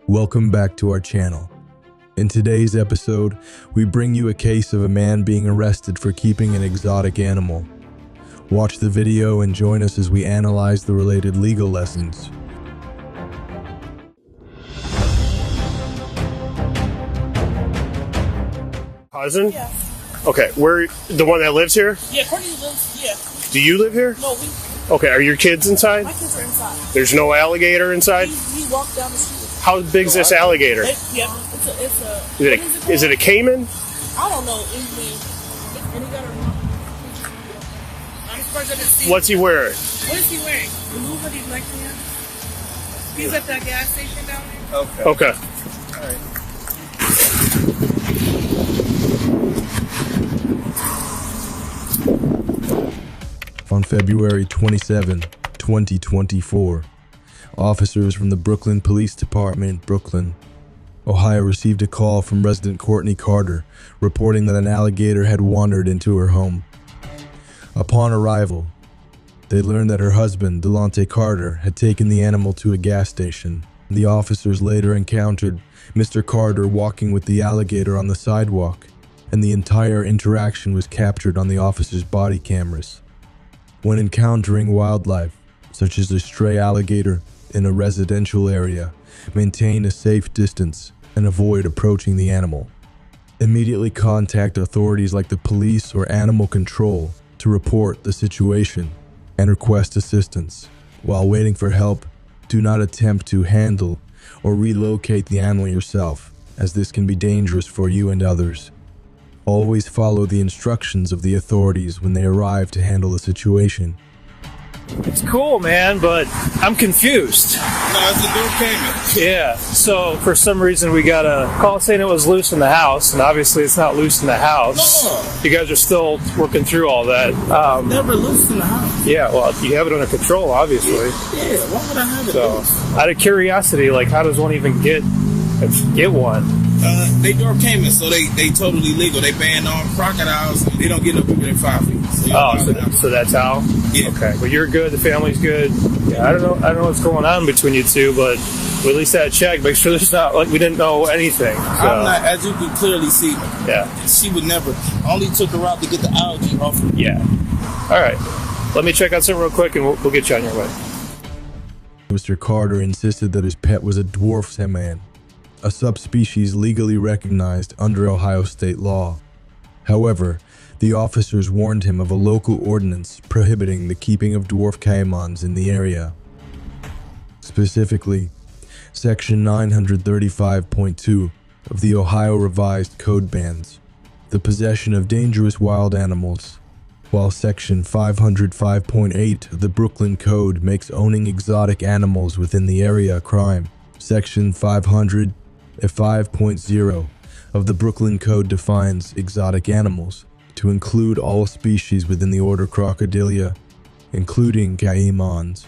Welcome back to our channel. In today's episode, we bring you a case of a man being arrested for keeping an exotic animal. Watch the video and join us as we analyze the related legal lessons. Cousin? Yeah. Okay, where the one that lives here? Yeah, Courtney lives, yeah. Do you live here? No, we, Okay, are your kids inside? my kids are inside. There's no alligator inside? He walked down the street. How big's this alligator? Yeah, it's a Is it a caiman? I don't know, and he got a, I'm surprised I didn't see. What's he wearing? What is he wearing? The move that he's next to him? He's at that gas station down there. Okay. On February 27, 2024, officers from the Brooklyn Police Department, Brooklyn, Ohio received a call from resident Courtney Carter reporting that an alligator had wandered into her home. Upon arrival, they learned that her husband, Delonte Carter, had taken the animal to a gas station. The officers later encountered Mr. Carter walking with the alligator on the sidewalk, and the entire interaction was captured on the officers' body cameras. When encountering wildlife, such as a stray alligator in a residential area, maintain a safe distance and avoid approaching the animal. Immediately contact authorities like the police or animal control to report the situation and request assistance. While waiting for help, do not attempt to handle or relocate the animal yourself, as this can be dangerous for you and others. Always follow the instructions of the authorities when they arrive to handle the situation. It's cool, man, but I'm confused. No, it's a Dwarf caiman. Yeah, so for some reason we got a call saying it was loose in the house, and obviously it's not loose in the house. No. You guys are still working through all that. Never loose in the house. Yeah, well, you have it under control, obviously. Yeah, why would I have it So, loose? out of curiosity, like, how does one even get one? They Dwarf caiman, so they totally legal. They ban all crocodiles. They don't get no bigger than 5 feet. So So that's how? Yeah. Okay, well, you're good, the family's good. Yeah, I don't know what's going on between you two, but we at least had a check, make sure there's not, like, we didn't know anything. So, I'm not, as you can clearly see, yeah. she would never. Only took her out to get the algae off. Yeah. All right. Let me check out something real quick, and we'll get you on your way. Mr. Carter insisted that his pet was a dwarf salmon, a subspecies legally recognized under Ohio state law. However, the officers warned him of a local ordinance prohibiting the keeping of dwarf caimans in the area. Specifically, Section 935.2 of the Ohio Revised Code bans the possession of dangerous wild animals, while Section 505.8 of the Brooklyn Code makes owning exotic animals within the area a crime. Section 505.0 of the Brooklyn Code defines exotic animals to include all species within the order Crocodilia, including caimans.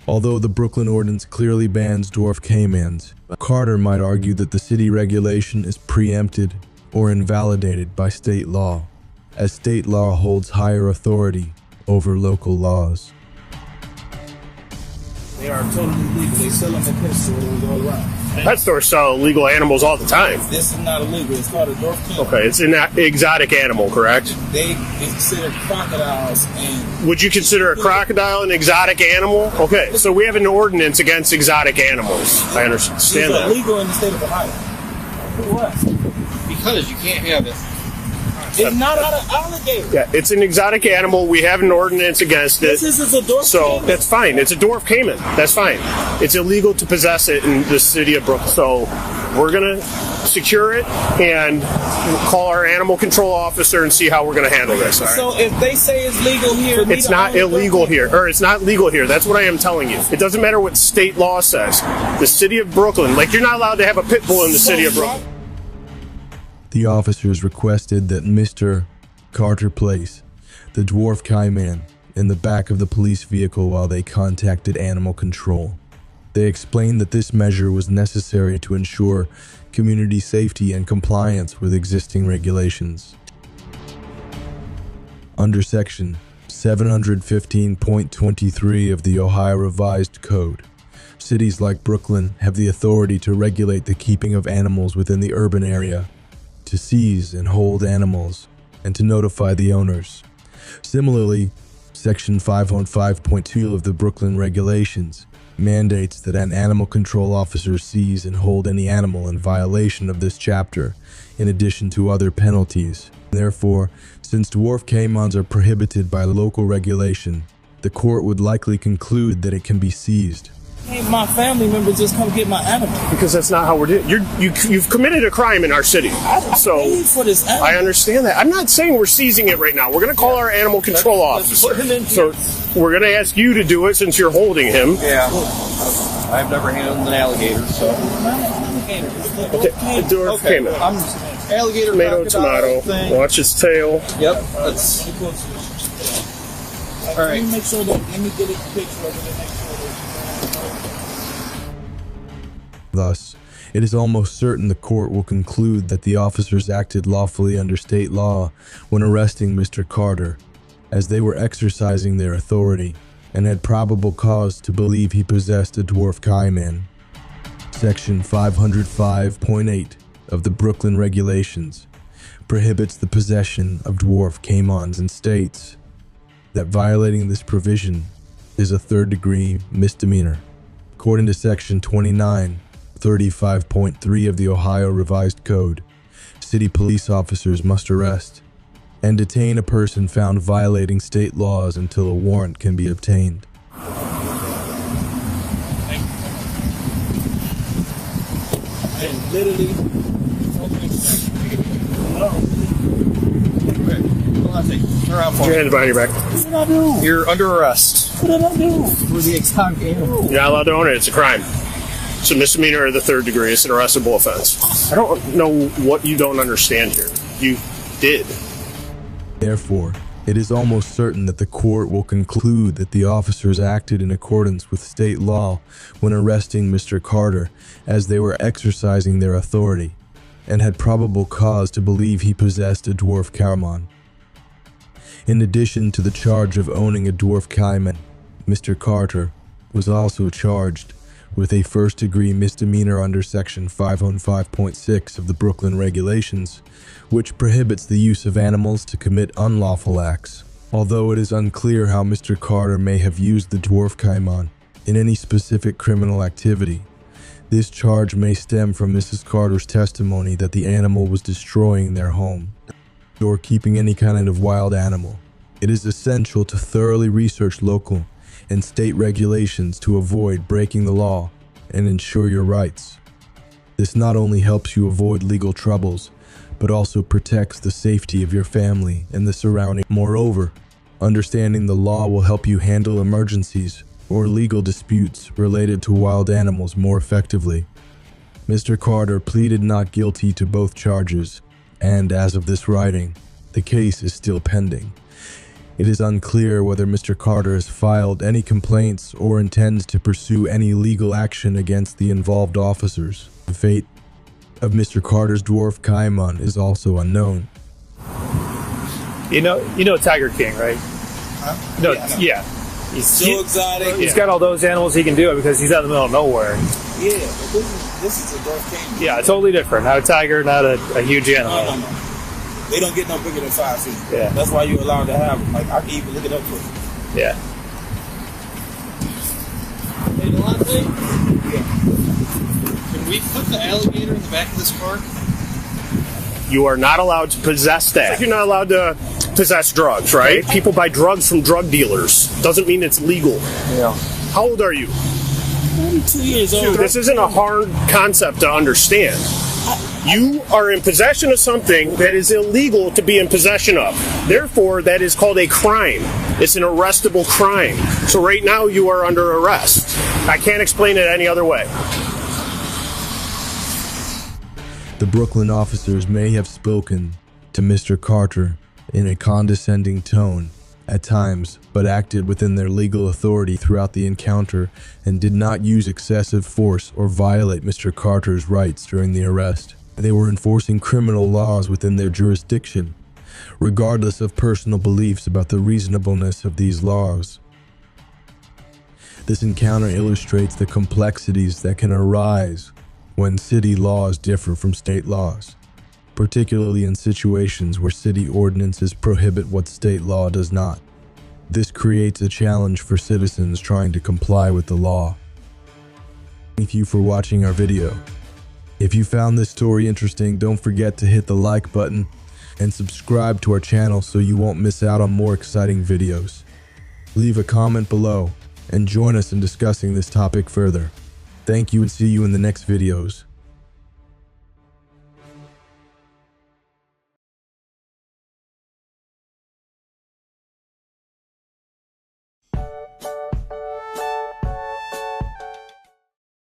Although the Brooklyn Ordinance clearly bans dwarf caimans, Carter might argue that the city regulation is preempted or invalidated by state law, as state law holds higher authority over local laws. They are totally legal. They sell them at pet stores all around. Pet stores sell illegal animals all the time. This is not illegal. It's called a Dwarf caiman. Okay, it's an exotic animal, correct? They consider crocodiles and. Would you consider a crocodile an exotic animal? Okay, so we have an ordinance against exotic animals. I These understand are that. illegal in the state of Ohio. What? Because you can't have it. It's not an alligator. Yeah, it's an exotic animal. We have an ordinance against it. This is a Dwarf So caiman. that's fine. It's a dwarf caiman. That's fine. It's illegal to possess it in the city of Brooklyn. So we're going to secure it and call our animal control officer and see how we're going to handle this. All right? So if they say it's legal here, It's not illegal here, or it's not legal here. That's what I am telling you. It doesn't matter what state law says. The city of Brooklyn, like, you're not allowed to have a pit bull in the city of Brooklyn. The officers requested that Mr. Carter place the dwarf caiman in the back of the police vehicle while they contacted animal control. They explained that this measure was necessary to ensure community safety and compliance with existing regulations. Under Section 715.23 of the Ohio Revised Code, Cities like Brooklyn have the authority to regulate the keeping of animals within the urban area, to seize and hold animals, and to notify the owners. Similarly, Section 515.2 of the Brooklyn Regulations mandates that an animal control officer seize and hold any animal in violation of this chapter, in addition to other penalties. Therefore, since dwarf caimans are prohibited by local regulation, the court would likely conclude that it can be seized. Hey, my family member just come get my animal. Because that's not how we're doing. You've committed a crime in our city. I paid for this animal. I understand that. I'm not saying we're seizing it right now. We're going to call our animal control officer. Put him in So we're going to ask you to do it since you're holding him. Yeah. I've never handled an alligator, so. Okay. Dwarf caiman. I'm alligator, Tomato, crocodile tomato. thing. Watch his tail. Yep. That's all right. Let me make sure that. Let me get a picture of it and make sure that. Thus, it is almost certain the court will conclude that the officers acted lawfully under state law when arresting Mr. Carter, as they were exercising their authority and had probable cause to believe he possessed a dwarf caiman. Section 505.8 of the Brooklyn Regulations prohibits the possession of dwarf caimans and states that violating this provision is a third-degree misdemeanor. According to Section 2935.3 of the Ohio Revised Code, city police officers must arrest and detain a person found violating state laws until a warrant can be obtained. And literally. Okay. Hold on a second. Turn around for Put your me. hands behind your back. What did I do? You're under arrest What did I do? for the exotic animal. You're not allowed to own it. It's a crime. It's a misdemeanor of the third degree. It's an arrestable offense. I don't know what you don't understand here. You did. Therefore, it is almost certain that the court will conclude that the officers acted in accordance with state law when arresting Mr. Carter, as they were exercising their authority and had probable cause to believe he possessed a dwarf caiman. In addition to the charge of owning a dwarf caiman, Mr. Carter was also charged with a first-degree misdemeanor under Section 505.6 of the Brooklyn Regulations, which prohibits the use of animals to commit unlawful acts. Although it is unclear how Mr. Carter may have used the dwarf caiman in any specific criminal activity, this charge may stem from Mrs. Carter's testimony that the animal was destroying their home or keeping any kind of wild animal. It is essential to thoroughly research local and state regulations to avoid breaking the law and ensure your rights. This not only helps you avoid legal troubles, but also protects the safety of your family and the surrounding. Moreover, understanding the law will help you handle emergencies or legal disputes related to wild animals more effectively. Mr. Carter pleaded not guilty to both charges, and as of this writing, the case is still pending. It is unclear whether Mr. Carter has filed any complaints or intends to pursue any legal action against the involved officers. The fate of Mr. Carter's dwarf caiman is also unknown. You know Tiger King, right? No, yeah. He's So exotic. He's got all those animals he can do it because he's out in the middle of nowhere. Yeah, but this is a dwarf caiman. Yeah, totally different. Not a tiger, not a huge animal. No. They don't get no bigger than 5 feet. Yeah. That's why you're allowed to have them. Like, I can even look it up for you. Yeah. Hey, Delonte? Can we put the alligator in the back of this car? You are not allowed to possess that. Like you're not allowed to possess drugs, right? People buy drugs from drug dealers. Doesn't mean it's legal. Yeah. How old are you? 32 years Dude, old. this isn't a hard concept to understand. You are in possession of something that is illegal to be in possession of. Therefore, that is called a crime. It's an arrestable crime. So right now, you are under arrest. I can't explain it any other way. The Brooklyn officers may have spoken to Mr. Carter in a condescending tone at times, but acted within their legal authority throughout the encounter and did not use excessive force or violate Mr. Carter's rights during the arrest. They were enforcing criminal laws within their jurisdiction, regardless of personal beliefs about the reasonableness of these laws. This encounter illustrates the complexities that can arise when city laws differ from state laws, particularly in situations where city ordinances prohibit what state law does not. This creates a challenge for citizens trying to comply with the law. Thank you for watching our video. If you found this story interesting, don't forget to hit the like button and subscribe to our channel so you won't miss out on more exciting videos. Leave a comment below and join us in discussing this topic further. Thank you and see you in the next videos.